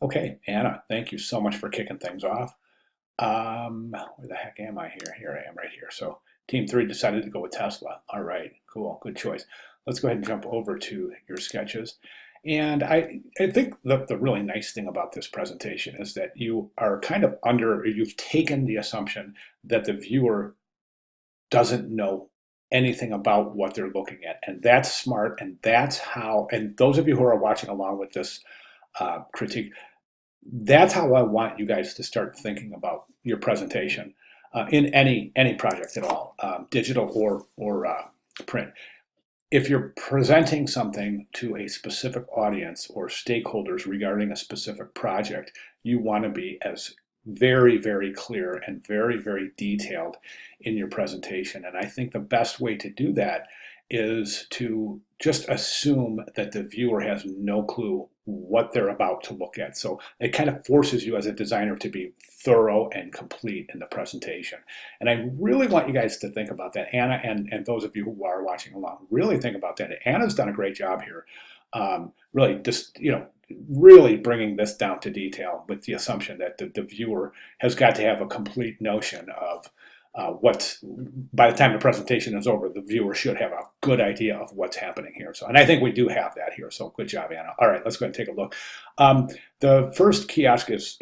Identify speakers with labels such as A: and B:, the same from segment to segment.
A: Okay, Anna, thank you so much for kicking things off. Where the heck am I here? Here I am right here. So team three decided to go with Tesla. All right, cool, good choice. Let's go ahead and jump over to your sketches. And I think the really nice thing about this presentation is that you are kind of you've taken the assumption that the viewer doesn't know anything about what they're looking at. And that's smart. And that's how, and those of you who are watching along with this critique, that's how I want you guys to start thinking about your presentation in any project at all, digital or print. If you're presenting something to a specific audience or stakeholders regarding a specific project, you want to be as very clear and very detailed in your presentation. And I think the best way to do that is to just assume that the viewer has no clue what they're about to look at. So it kind of forces you as a designer to be thorough and complete in the presentation. And I really want you guys to think about that. Anna and those of you who are watching along, really think about that. Anna's done a great job here. Really just, really bringing this down to detail with the assumption that the viewer has got to have a complete notion of what's, by the time the presentation is over, the viewer should have a good idea of what's happening here. So, and I think we do have that here. So good job, Anna. All right, let's go ahead and take a look. The first kiosk is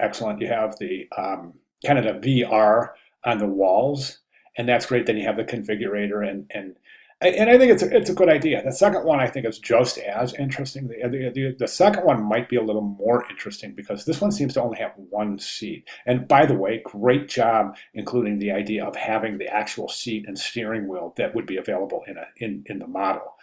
A: excellent. You have the kind of the VR on the walls, and that's great. Then you have the configurator and I think it's a good idea. The second one I think is just as interesting. The second one might be a little more interesting because this one seems to only have one seat. And by the way, great job including the idea of having the actual seat and steering wheel that would be available in the model,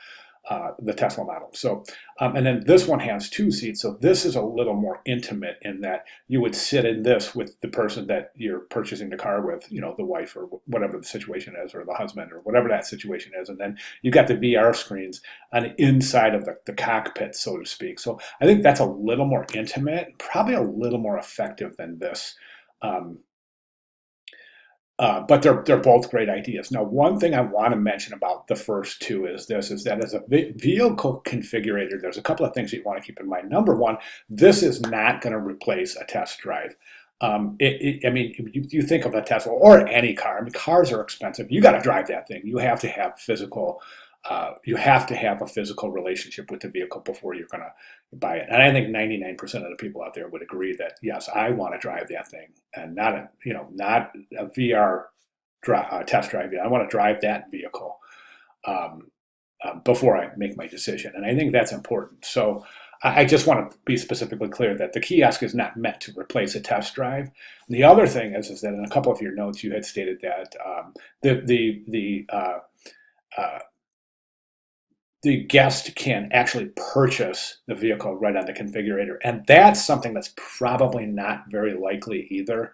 A: the Tesla model. So, and then this one has two seats. So this is a little more intimate in that you would sit in this with the person that you're purchasing the car with, the wife or whatever the situation is, or the husband or whatever that situation is. And then you got the VR screens on the inside of the cockpit, so to speak. So I think that's a little more intimate, probably a little more effective than this. Um, but they're both great ideas. Now, one thing I want to mention about the first two is that as a vehicle configurator, there's a couple of things that you want to keep in mind. Number one, this is not going to replace a test drive. I mean, you think of a Tesla or any car. I mean, cars are expensive. You got to drive that thing. You have to have you have to have a physical relationship with the vehicle before you're going to buy it. And I think 99% of the people out there would agree that yes, I want to drive that thing and not a VR test drive. I want to drive that vehicle um, before I make my decision. And I think that's important. So I just want to be specifically clear that the kiosk is not meant to replace a test drive. The other thing is that in a couple of your notes you had stated that uh, the guest can actually purchase the vehicle right on the configurator. And that's something that's probably not very likely either.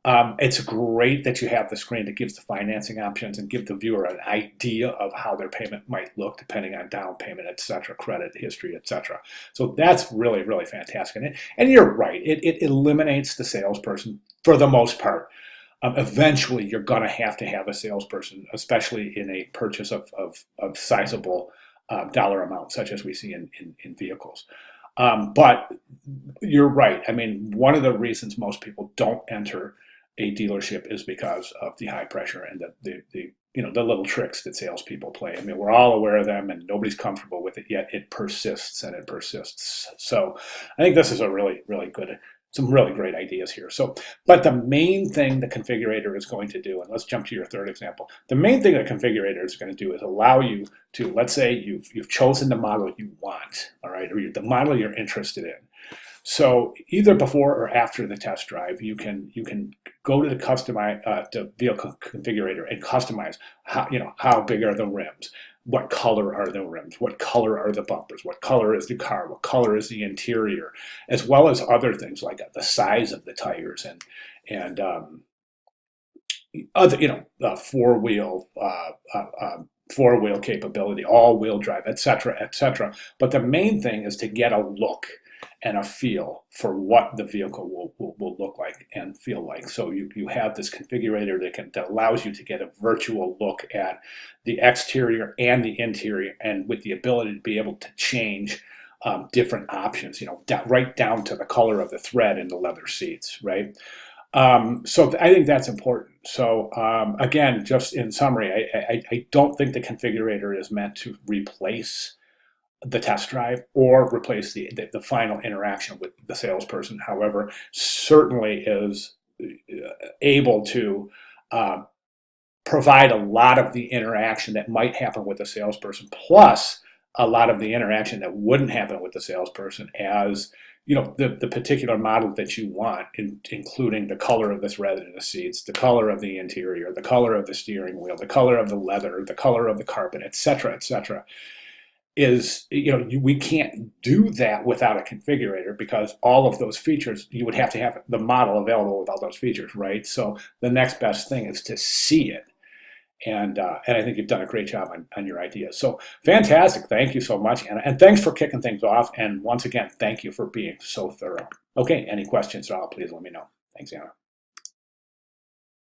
A: It's great that you have the screen that gives the financing options and give the viewer an idea of how their payment might look depending on down payment, et cetera, credit history, et cetera. So that's really fantastic. And you're right, it eliminates the salesperson for the most part. Eventually, you're going to have a salesperson, especially in a purchase of sizable dollar amount, such as we see in vehicles. But you're right. I mean, one of the reasons most people don't enter a dealership is because of the high pressure and the little tricks that salespeople play. I mean, we're all aware of them, and nobody's comfortable with it. Yet it persists and it persists. So I think this is a really good, some really great ideas here. So, but the main thing the configurator is going to do, and let's jump to your third example. The main thing the configurator is going to do is allow you to, let's say you've chosen the model you want, all right, or the model you're interested in. So either before or after the test drive, you can go to the vehicle configurator and customize how big are the rims, what color are the rims, what color are the bumpers, what color is the car, what color is the interior, as well as other things like the size of the tires and other four wheel capability, all wheel drive, et cetera, et cetera. But the main thing is to get a look and a feel for what the vehicle will look like and feel like. So you have this configurator that allows you to get a virtual look at the exterior and the interior, and with the ability to be able to change different options, right down to the color of the thread in the leather seats, right? So I think that's important. So again, just in summary, I don't think the configurator is meant to replace the test drive or replace the final interaction with the salesperson. However, certainly is able to provide a lot of the interaction that might happen with the salesperson, plus a lot of the interaction that wouldn't happen with the salesperson, as the particular model that you want, including the color of the thread in the seats, the color of the interior, the color of the steering wheel, the color of the leather, the color of the carpet, etc., etc. Is we can't do that without a configurator, because all of those features, you would have to have the model available with all those features, right? So the next best thing is to see it. And I think you've done a great job on your ideas. So fantastic. Thank you so much, Anna. And thanks for kicking things off. And once again, thank you for being so thorough. Okay, any questions at all, please let me know. Thanks, Anna.